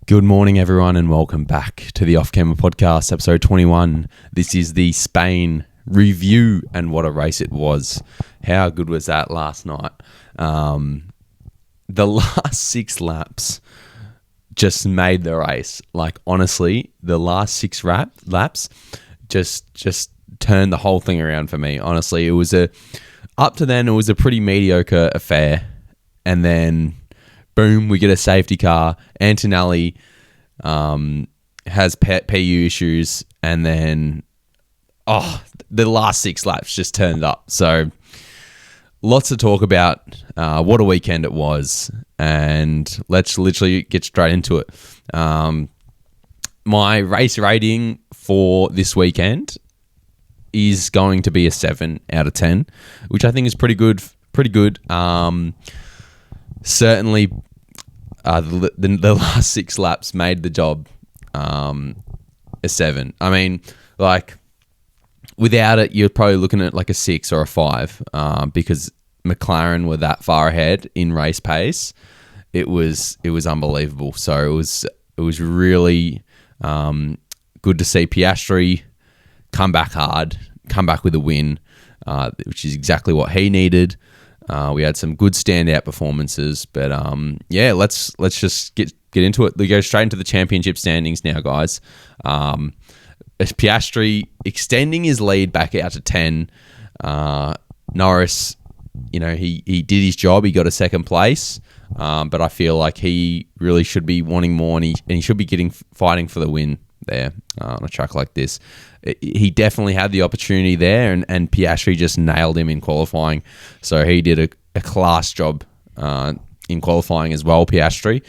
Good morning, everyone, and welcome back to the Camber podcast, episode 21. This is the Spain review, and what a race it was. How good was that last night? The last 6 laps just made the race. Like, honestly, the last 6 laps just turned the whole thing around for me. Honestly, up to then, it was a pretty mediocre affair. And then, boom, we get a safety car. Antonelli has PU issues. And then, the last 6 laps just turned up. So, lots to talk about. What a weekend it was. And let's literally get straight into it. My race rating for this weekend is going to be a 7 out of 10, which I think is pretty good. Certainly, the last 6 laps made the job a 7. I mean, like, without it, you're probably looking at like a 6 or a 5 because McLaren were that far ahead in race pace. It was unbelievable. So it was really good to see Piastri come back hard, come back with a win, which is exactly what he needed. We had some good standout performances, but let's just get into it. We go straight into the championship standings now, guys. Piastri extending his lead back out to 10. Norris, he did his job. He got a second place, but I feel like he really should be wanting more, and he should be fighting for the win there on a track like this. He definitely had the opportunity there, and Piastri just nailed him in qualifying. So he did a class job in qualifying as well, Piastri.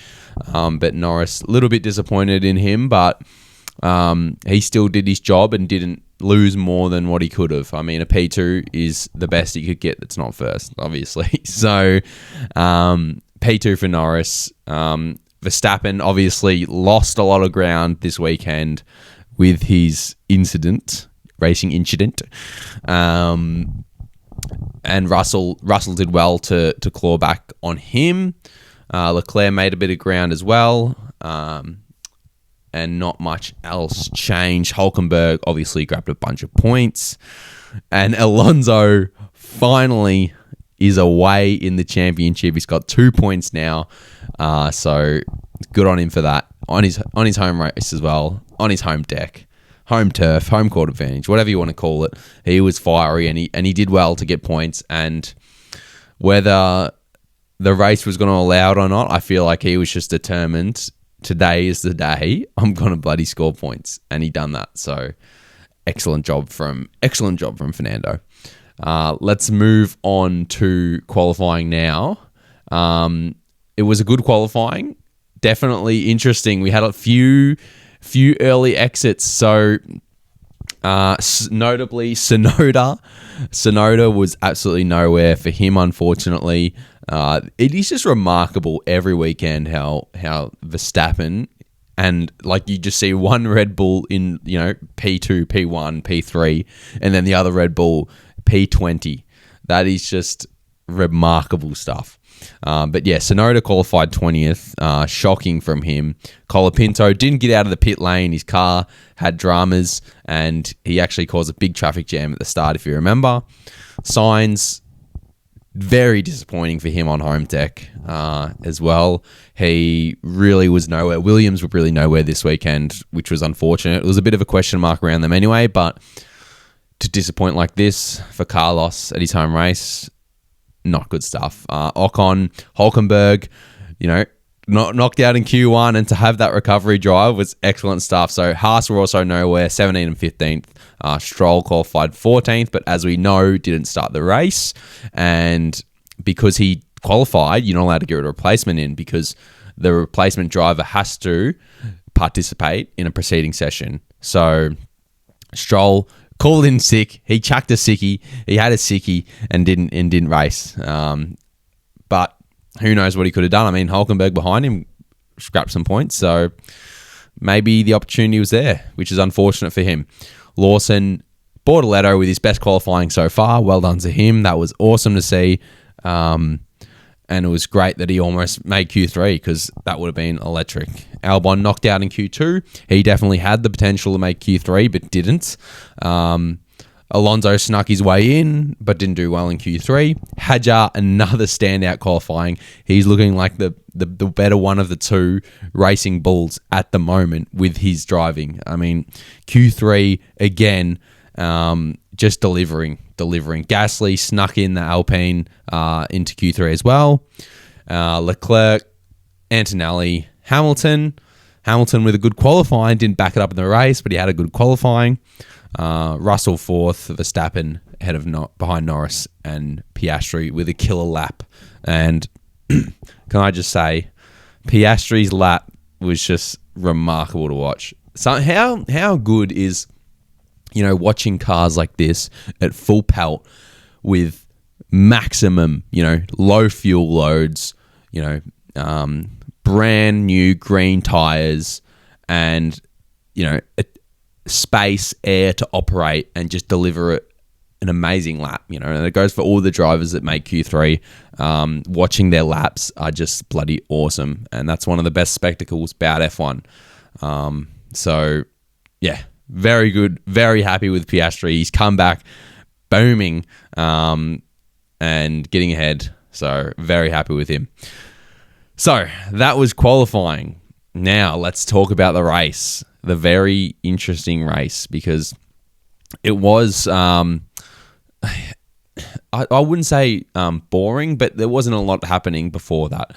But Norris, a little bit disappointed in him, but he still did his job and didn't lose more than what he could have. I mean, a P2 is the best he could get that's not first, obviously. So P2 for Norris. Verstappen obviously lost a lot of ground this weekend with his racing incident. And Russell did well to claw back on him. Leclerc made a bit of ground as well. And not much else changed. Hulkenberg obviously grabbed a bunch of points. And Alonso finally is away in the championship. He's got 2 points now. So good on him for that. On his home race as well. On his home deck. Home turf. Home court advantage. Whatever you want to call it. He was fiery and he did well to get points. And whether the race was going to allow it or not, I feel like he was just determined. Today is the day I'm going to bloody score points. And he done that. So excellent job from Fernando. Let's move on to qualifying now. It was a good qualifying. Definitely interesting. We had a few early exits. So notably Sonoda. Sonoda was absolutely nowhere for him, unfortunately. It is just remarkable every weekend how Verstappen, and like you just see one Red Bull in P2, P1, P3, and then the other Red Bull P20. That is just remarkable stuff. But yeah, Sonoda qualified 20th. Shocking from him. Colapinto didn't get out of the pit lane. His car had dramas, and he actually caused a big traffic jam at the start, if you remember. Sainz, very disappointing for him on home deck as well. He really was nowhere. Williams were really nowhere this weekend, which was unfortunate. It was a bit of a question mark around them anyway, but to disappoint like this for Carlos at his home race, not good stuff. Ocon, Hulkenberg, not knocked out in Q1, and to have that recovery drive was excellent stuff. So Haas were also nowhere, 17th and 15th. Stroll qualified 14th, but as we know, didn't start the race. And because he qualified, you're not allowed to get a replacement in because the replacement driver has to participate in a preceding session. So Stroll called in sick. He chucked a sickie. He had a sickie and didn't race. But who knows what he could have done? I mean, Hulkenberg behind him scrapped some points, so maybe the opportunity was there, which is unfortunate for him. Lawson, Bortoletto with his best qualifying so far. Well done to him. That was awesome to see. And it was great that he almost made Q3 because that would have been electric. Albon knocked out in Q2. He definitely had the potential to make Q3, but didn't. Alonso snuck his way in, but didn't do well in Q3. Hadjar, another standout qualifying. He's looking like the better one of the two racing bulls at the moment with his driving. I mean, Q3, again, just delivering. Gasly snuck in the Alpine into Q3 as well. Leclerc, Antonelli, Hamilton with a good qualifying. Didn't back it up in the race, but he had a good qualifying. Russell fourth, Verstappen behind Norris, and Piastri with a killer lap. And can I just say, Piastri's lap was just remarkable to watch. So how good is, watching cars like this at full pelt with maximum, low fuel loads, brand new green tires, and space, air to operate and just deliver an amazing lap, and it goes for all the drivers that make Q3. Watching their laps are just bloody awesome, and that's one of the best spectacles about F1. So yeah, very good, very happy with Piastri. He's come back booming and getting ahead, so very happy with him. So that was qualifying. Now let's talk about the race. The very interesting race, because it was, I wouldn't say boring, but there wasn't a lot happening before that.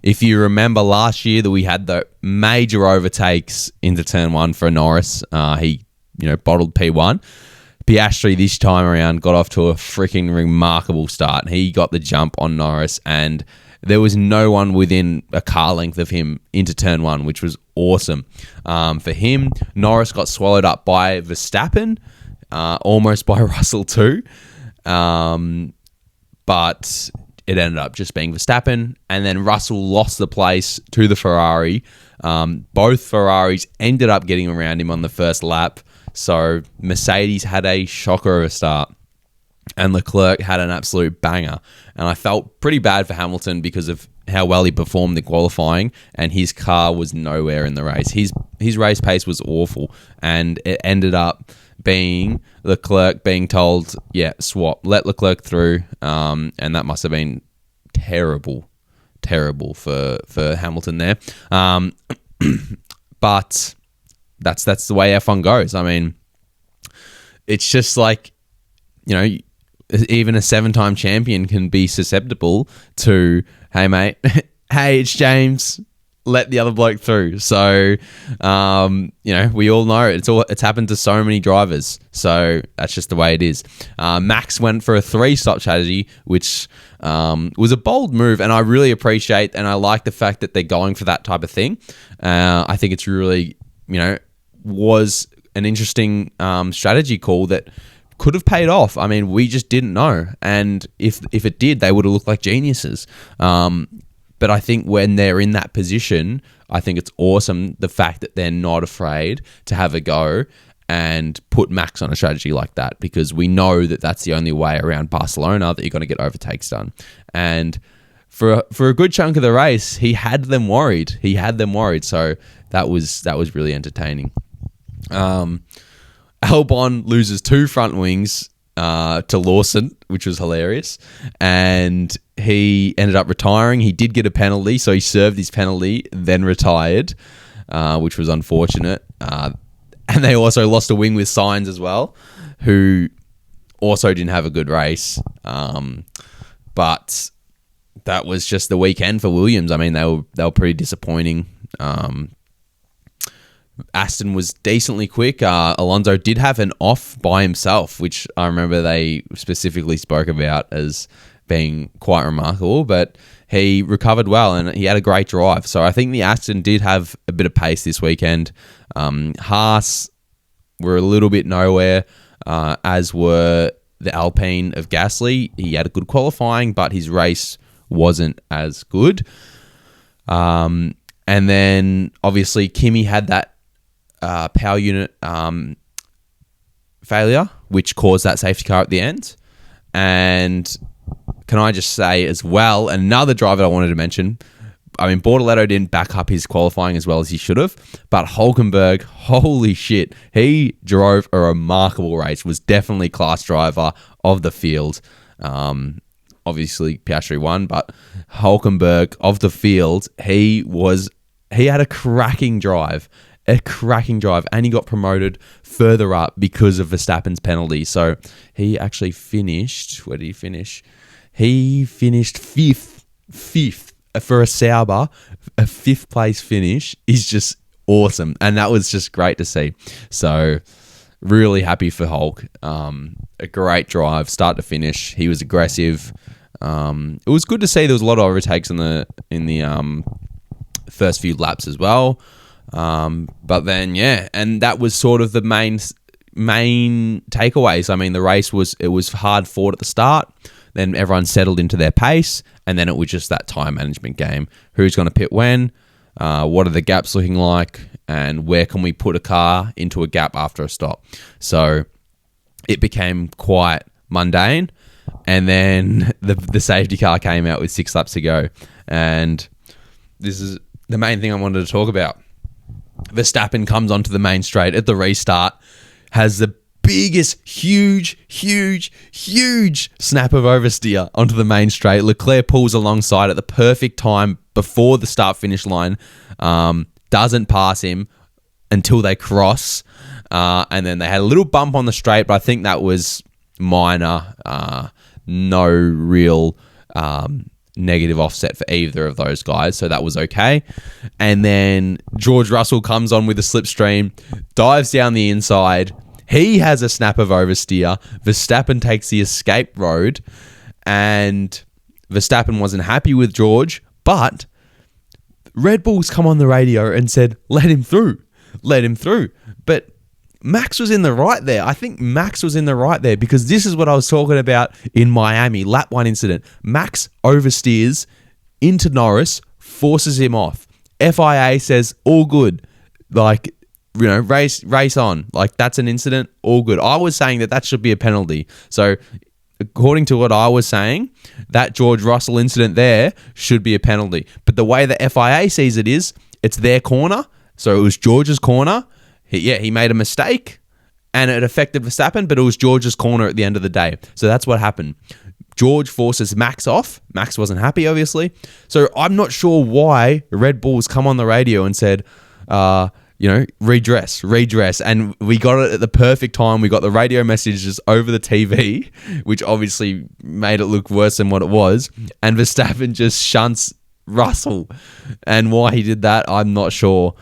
If you remember last year that we had the major overtakes into turn one for Norris, he bottled P1. Piastri this time around got off to a freaking remarkable start. He got the jump on Norris, and there was no one within a car length of him into turn one, which was awesome. For him, Norris got swallowed up by Verstappen, almost by Russell too. But it ended up just being Verstappen. And then Russell lost the place to the Ferrari. Both Ferraris ended up getting around him on the first lap. So Mercedes had a shocker of a start, and Leclerc had an absolute banger. And I felt pretty bad for Hamilton because of how well he performed in qualifying, and his car was nowhere in the race. His race pace was awful, and it ended up being Leclerc being told, yeah, swap, let Leclerc through, and that must have been terrible for Hamilton there. But that's the way F1 goes. I mean, it's just like, even a 7-time champion can be susceptible to, hey, mate, hey, it's James, let the other bloke through. So, we all know it's happened to so many drivers. So that's just the way it is. Max went for a 3-stop strategy, which was a bold move, and I really appreciate and I like the fact that they're going for that type of thing. I think it's really, was an interesting strategy call that could have paid off. I mean, we just didn't know. And if it did, they would have looked like geniuses. But I think when they're in that position, I think it's awesome, the fact that they're not afraid to have a go and put Max on a strategy like that, because we know that that's the only way around Barcelona that you're going to get overtakes done. And for a good chunk of the race, he had them worried. So that was really entertaining. Albon loses 2 front wings to Lawson, which was hilarious, and he ended up retiring. He did get a penalty, so he served his penalty, then retired, which was unfortunate. And they also lost a wing with Sainz as well, who also didn't have a good race. But that was just the weekend for Williams. I mean, they were pretty disappointing. Aston was decently quick. Alonso did have an off by himself, which I remember they specifically spoke about as being quite remarkable, but he recovered well and he had a great drive. So I think the Aston did have a bit of pace this weekend. Haas were a little bit nowhere, as were the Alpine of Gasly. He had a good qualifying, but his race wasn't as good. And then obviously Kimi had that power unit failure, which caused that safety car at the end. And can I just say as well, another driver I wanted to mention, I mean, Bortoletto didn't back up his qualifying as well as he should have, but Hulkenberg, holy shit, he drove a remarkable race, was definitely class driver of the field. Obviously, Piastri won, but Hulkenberg of the field, he had a cracking drive, and he got promoted further up because of Verstappen's penalty. So he actually finished, where did he finish? He finished fifth for a Sauber. A fifth place finish is just awesome, and that was just great to see. So really happy for Hulk. A great drive, start to finish. He was aggressive. It was good to see there was a lot of overtakes in the first few laps as well. But then, yeah, and that was sort of the main takeaways. I mean, the race was hard fought at the start. Then everyone settled into their pace, and then it was just that time management game. Who's going to pit when? What are the gaps looking like? And where can we put a car into a gap after a stop? So it became quite mundane. And then the safety car came out with 6 laps to go. And this is the main thing I wanted to talk about. Verstappen comes onto the main straight at the restart, has the biggest, huge snap of oversteer onto the main straight. Leclerc pulls alongside at the perfect time before the start-finish line, doesn't pass him until they cross, and then they had a little bump on the straight, but I think that was minor, no real negative offset for either of those guys, so that was okay. And then George Russell comes on with a slipstream, dives down the inside. He has a snap of oversteer. Verstappen takes the escape road, and Verstappen wasn't happy with George, but Red Bull's come on the radio and said, let him through. But Max was in the right there. I think Max was in the right there, because this is what I was talking about in Miami, lap 1 incident. Max oversteers into Norris, forces him off. FIA says, all good. Like, you know, race on. Like, that's an incident, all good. I was saying that should be a penalty. So, according to what I was saying, that George Russell incident there should be a penalty. But the way the FIA sees it is, it's their corner. So, it was George's corner. He made a mistake, and it affected Verstappen, but it was George's corner at the end of the day. So, that's what happened. George forces Max off. Max wasn't happy, obviously. So, I'm not sure why Red Bull's come on the radio and said, redress. And we got it at the perfect time. We got the radio messages over the TV, which obviously made it look worse than what it was. And Verstappen just shunts Russell. And why he did that, I'm not sure.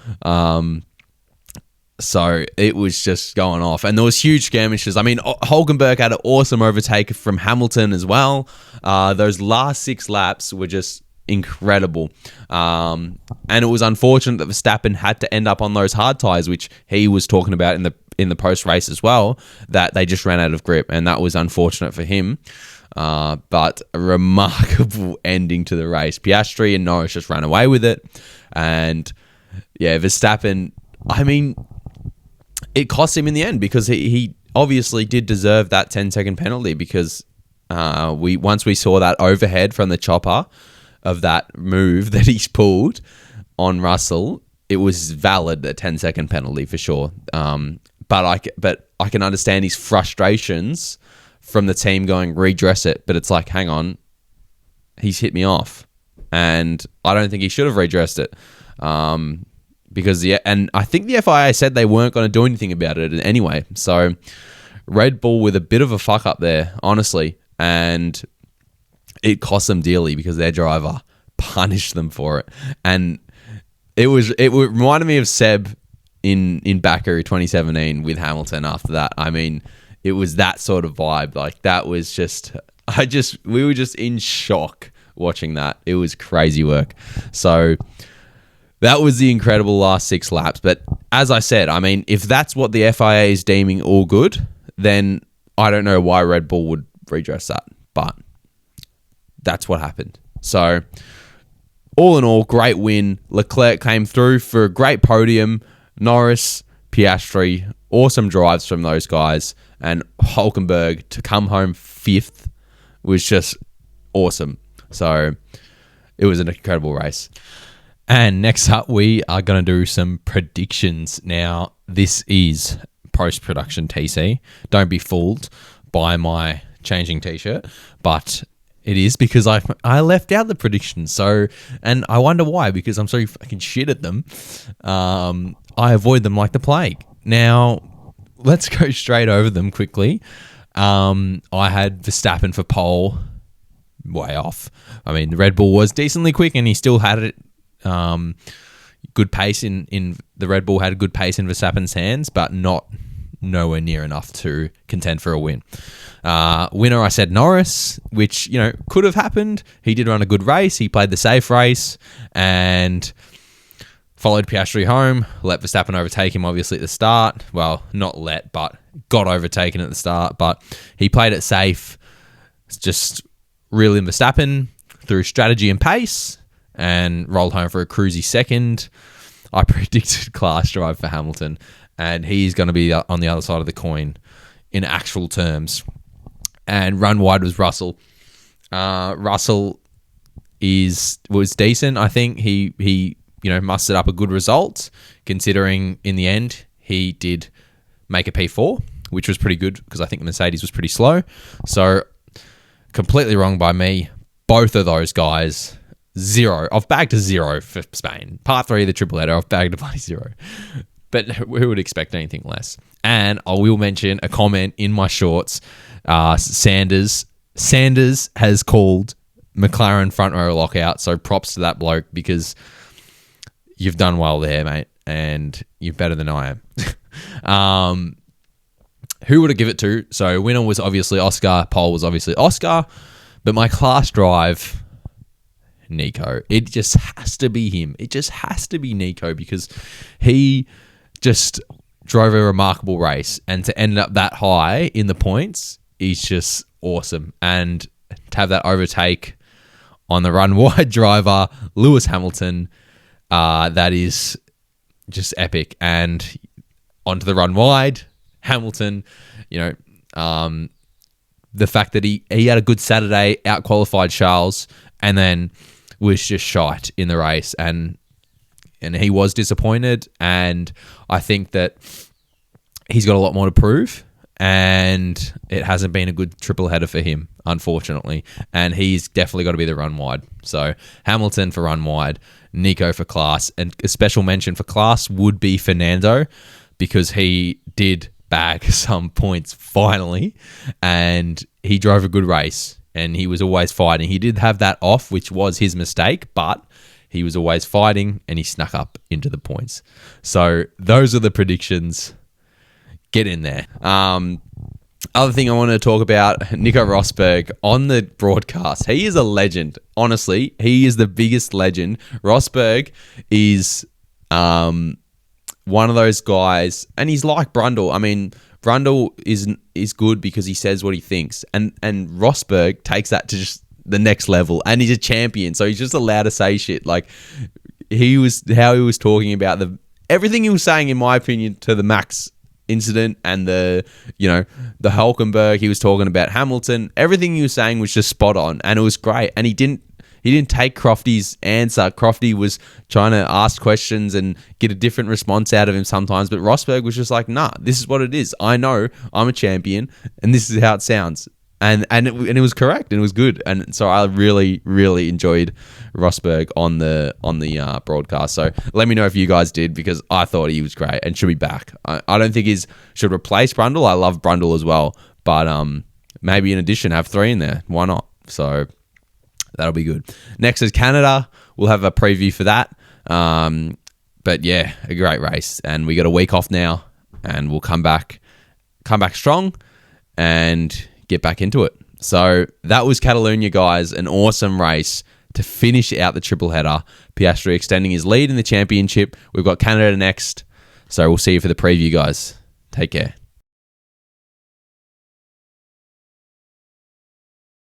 So it was just going off. And there was huge skirmishes. I mean, Hulkenberg had an awesome overtake from Hamilton as well. Those last 6 laps were just incredible. And it was unfortunate that Verstappen had to end up on those hard tyres, which he was talking about in the post-race as well, that they just ran out of grip, and that was unfortunate for him. But a remarkable ending to the race. Piastri and Norris just ran away with it. And yeah, Verstappen, I mean, it cost him in the end, because he obviously did deserve that 10-second penalty, because once we saw that overhead from the chopper of that move that he's pulled on Russell, it was valid, a 10-second penalty for sure. But I can understand his frustrations from the team going, redress it. But it's like, hang on, he's hit me off, and I don't think he should have redressed it. Because and I think the FIA said they weren't going to do anything about it anyway. So Red Bull with a bit of a fuck up there, honestly, and it cost them dearly because their driver punished them for it. And it reminded me of Seb in Baku 2017 with Hamilton after that. I mean, it was that sort of vibe. Like, that was just, we were just in shock watching that. It was crazy work. So that was the incredible last 6 laps. But as I said, I mean, if that's what the FIA is deeming all good, then I don't know why Red Bull would redress that. But that's what happened. So all in all, great win. Leclerc came through for a great podium. Norris, Piastri, awesome drives from those guys. And Hulkenberg to come home 5th was just awesome. So it was an incredible race. And next up, we are going to do some predictions. Now, this is post-production TC. Don't be fooled by my changing t-shirt, but it is because I left out the predictions. So, and I wonder why, because I'm so fucking shit at them. I avoid them like the plague. Now, let's go straight over them quickly. I had Verstappen for pole, way off. I mean, the Red Bull was decently quick, and he still had it. Good pace in the Red Bull had a good pace in Verstappen's hands, but nowhere near enough to contend for a win. Winner, I said Norris, which, could have happened. He did run a good race. He played the safe race and followed Piastri home, let Verstappen overtake him, obviously, at the start. Well, not let, but got overtaken at the start. But he played it safe, just reeled in Verstappen through strategy and pace, and rolled home for a cruisy second. I predicted class drive for Hamilton, and he's going to be on the other side of the coin in actual terms. And run wide was Russell. Russell was decent. I think he mustered up a good result, considering in the end he did make a P4, which was pretty good because I think the Mercedes was pretty slow. So completely wrong by me. Both of those guys, 0. I've bagged a 0 for Spain. Part 3 of the triple header, I've bagged a bloody 0. But who would expect anything less? And I will mention a comment in my shorts. Sanders has called McLaren front row lockout. So props to that bloke, because you've done well there, mate. And you're better than I am. Who would I give it to? So winner was obviously Oscar. Pole was obviously Oscar. But my class drive, Nico. It just has to be him. It just has to be Nico, because he just drove a remarkable race, and to end up that high in the points is just awesome. And to have that overtake on the run wide driver, Lewis Hamilton, that is just epic. And onto the run wide, Hamilton, the fact that he had a good Saturday, out-qualified Charles, and then was just shite in the race, and he was disappointed, and I think that he's got a lot more to prove, and it hasn't been a good triple header for him, unfortunately, and he's definitely got to be the run wide. So Hamilton for run wide, Nico for class, and a special mention for class would be Fernando, because he did bag some points finally, and he drove a good race, and he was always fighting. He did have that off, which was his mistake, but he was always fighting, and he snuck up into the points. So those are the predictions. Get in there. Other thing I want to talk about, Nico Rosberg on the broadcast. He is a legend. Honestly, he is the biggest legend. Rosberg is one of those guys, and he's like Brundle. I mean, Brundle is good because he says what he thinks, and Rosberg takes that to just the next level, and he's a champion, so he's just allowed to say shit. Like he was talking about everything he was saying, in my opinion, to the Max incident and the Hulkenberg. He was talking about Hamilton. Everything he was saying was just spot on, and it was great. And he didn't take Crofty's answer. Crofty was trying to ask questions and get a different response out of him sometimes, but Rosberg was just like, nah, this is what it is. I know I'm a champion, and this is how it sounds. And it was correct, and it was good. And so I really, really enjoyed Rosberg on the broadcast. So let me know if you guys did, because I thought he was great and should be back. I don't think he should replace Brundle. I love Brundle as well, but maybe in addition have 3 in there. Why not? So that'll be good. Next is Canada. We'll have a preview for that. But yeah, a great race, and we got a week off now, and we'll come back strong and get back into it. So that was Catalonia, guys. An awesome race to finish out the triple header. Piastri extending his lead in the championship. We've got Canada next. So we'll see you for the preview, guys. Take care.